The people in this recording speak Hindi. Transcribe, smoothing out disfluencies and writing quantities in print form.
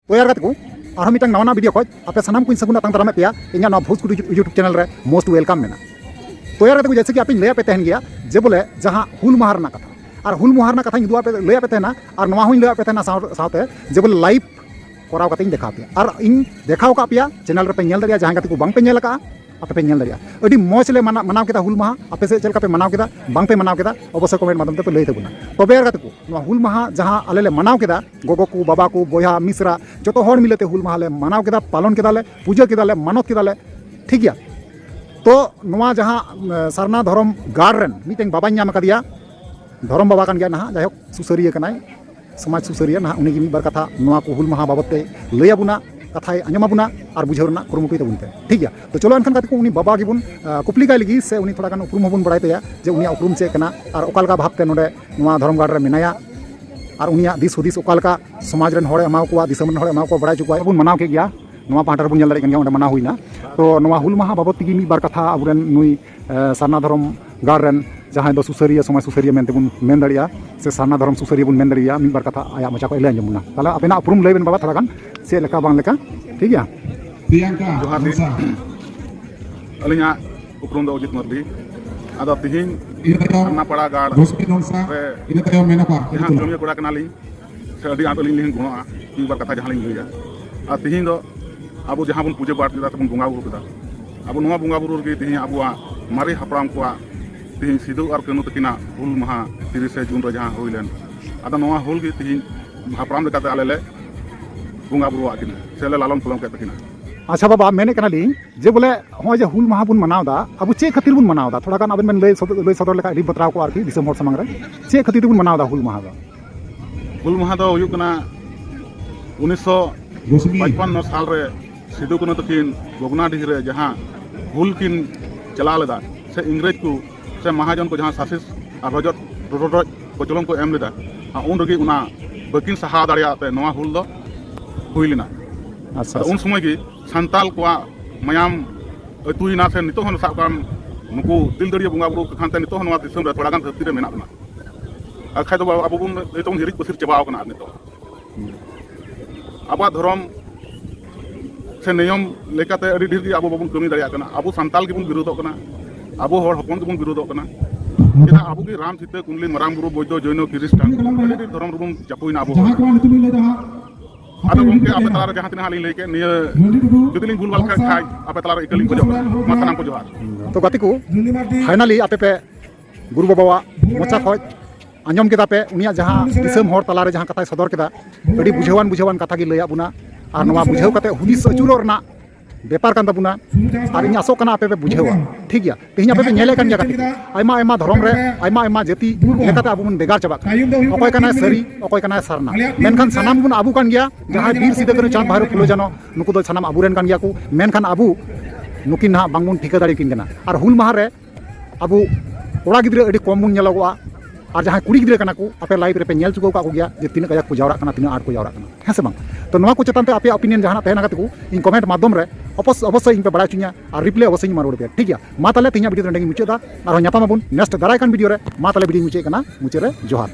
तो यार को और मिटन नवा वीडियो खज आपे सामान को सगुना तंग दारामे पे इन भोजपुरी यूट्यूब चैनल रे मोस्ट वेलकम मेना। तो यार को जैसे कि आप लैपे तहन गया जे बोले जहाँ हुल माहा रना कथा और हुल माहा रना कथा दुआ पे लैपे तहना और नवा हुई लैपे तहना साथे जे बोले लाइव कराव कते देखा पे और इन देखाव का पे चैनल रे पे नेल दरिया जहाँ कते को बांग पे नेल का आप पे नेल दरिया अडी मौज ले मनाव केदा हुल माहा आपे से चलका पे मनाव केदा बांग पे मनाव केदा अवश्य कमेंट माध्यम ते लई तबुना। तबे यार कते को हुल माहा जहाँ आले ले मनाव केदा गोगो को बाबा को बोया मिश्रा जो हर मिलते हुल माहा ले मनाव केदा पालन केदा ले पूजा केदा ले मानत केदा ले ठीक गया। तो नवा जहाँ सारना धर्म गाड़ रन मिटें बाबा नाम कदिया धर्म बाबा कान गया ना जायक सुसरिया कनाय समाज सुसरिया ना उन्हीं की बार कथा नवा को हुल माहा बाबते लई आबुना कथाय आंजमाबुना और बुझावना कुरुमुटुय तबुनते ठीक गया। तो चलो एनखान कते को उनी बाबा गिबुन कुपली गाय लगी से उनी थोड़ा गान उपरुम हबुन बड़ाय तया जे उनी उपरुम चे कना और ओकालका भाबते नोडे नवा धर्म गाड़ रे मेनाया और उनिया दिस हुदिस ओकालका समाज रन हड़े एमाव कोआ दिसम रन हड़े एमाव को बड़ाय चुकवा बुन मनाव के गया नवा पाटर बुन जल दाड़े मना हुईना। तो नवा हुल माहा बाबत तगी मी बार कथा अबुरेन नुई सारना धर्म गाड़ रन जहाँ दो सुसरिया समाज सुसरिया मेनते बुन मेन दाड़िया से सारना धर्म सुसरिया बुन मेन दाड़िया मी बार कथा आया मचा को ले आंजमुना ताला अपना उपरुम लैबेन बाबा थोड़ा गान से लेका बांग लेका ठीक गया। जोहार दी अलिया उपरुम दो अजित मरली आदो तिहिन अन्ना पड़ा गाड़ रे जहां जमिया कोड़ा कनाली से अडी आदो लिन गुणा मी बार कथा जहां लिन गया आ तिहिन दो अब जहां बन पूजा पाठ केदा तबन बुंगा बुरु केदा अब नवा बुंगा बुरु के तिहिन अबुआ मारे हपराम कोआ तिहिन सिदु और कनु तकिना हुल माहा 30 जून रे जहां होइलेन आदो नवा हुल के तिहिन हपराम लेकाते आले ले बुंगा बुरु आकिन से लालन पालन के तकिना। अच्छा बाबा मैंने कना ली जे बोले हो जे हुल माहा बुन मनावदा अब चे खातिर बुन मनावदा थोड़ा गान अबन लय सदर लेका रि बतराव को आरकी दिसम हर समंग रे चे खातिर बुन मनावदा हुल माहा दो हुयुक कना 1955 साल रे सिदु कनु तकिन गोगनाडीह रे जहां हुल किन चला लेदा से इंग्रेज को से महाजन को जहां शासित और रजत कोचलम को एम लेदा उन रगी उना बकिन सहा दाड़िया पे नवा हुल दो हुइलिना। अच्छा उन समय की संताल को मयाम अतुइना से नितो हन साकाम नुकु दिल दरिया बुंगा बुरु खानते नितो हन वा दिसम रे थोड़ा गान धरती रे मेना बना अखाय तो अब बुन एतों हिरिज बसिर चबाव कना नितो आबा धर्म से नियम लेकाते अडी ढेर की अब बाबुन कमी दाड़िया कना अब संताल की बुन विरोधो कना अब हर हपन बुन विरोधो कना केदा अब की राम सीता कुंडली मराम गुरु बौद्ध जैन ख्रिस्टान अडी धर्म रुम जापुइना अब आदो गमके आपे तलारे जहां तिना हाली लेके निय जुदिलिन भूलभाल खाय आपे तलारे एकलिन को जोहार माथानाम को जोहार। तो गति को फाइनली आपे पे गुरु बाबा मोचा खoj आंजम केदा पे उनिया जहां दिसम हर तलारे जहां कथा सदर केदा अडी बुझावान कथा गी लैया बुना और नवा बुझाव कते हुदिस अचुरो रना बेपार कान तबुना और इन आसो कना आपे पे बुझावा ठीक गया। तेहिं आपे पे नेले कान गया आयमा आयमा धर्म रे आयमा आयमा जाति लेकाते आबु बन बेगार चाबा अकय कना सरी अकय कना सारना मेनखान सनाम बुन आबु कान गया जहां वीर सिदा करे चांद भाइरो फुलो जानो नुकु दो सनाम आबुरेन कान गया को मेनखान आबु नुकिन ना बांगबुन ठिका दाड़ी किन कना और हुल माहा रे आबु कोड़ा गिद्रे अडी कम बुन नेलगोआ और जहाँ कुड़ी गिद्रे कना को आपे लाइव रे पे नेल चुको का को गया जे तीन कया को जावरा कना तीन आठ को जावरा कना है से बांग। तो नवा को चेतनते आपे ओपिनियन जहां तहना कते को इन कमेंट माध्यम रे अवश्य इन पे बड़ा चुनिया और रिप्ले अवश्य मारोड़ पे ठीक गया। मा ताले तिना वीडियो रे मुचादा और न्यापामाबुन नेक्स्ट दाराय कान वीडियो रे मा ताले वीडियो मुचे कना मुचे रे जोहार।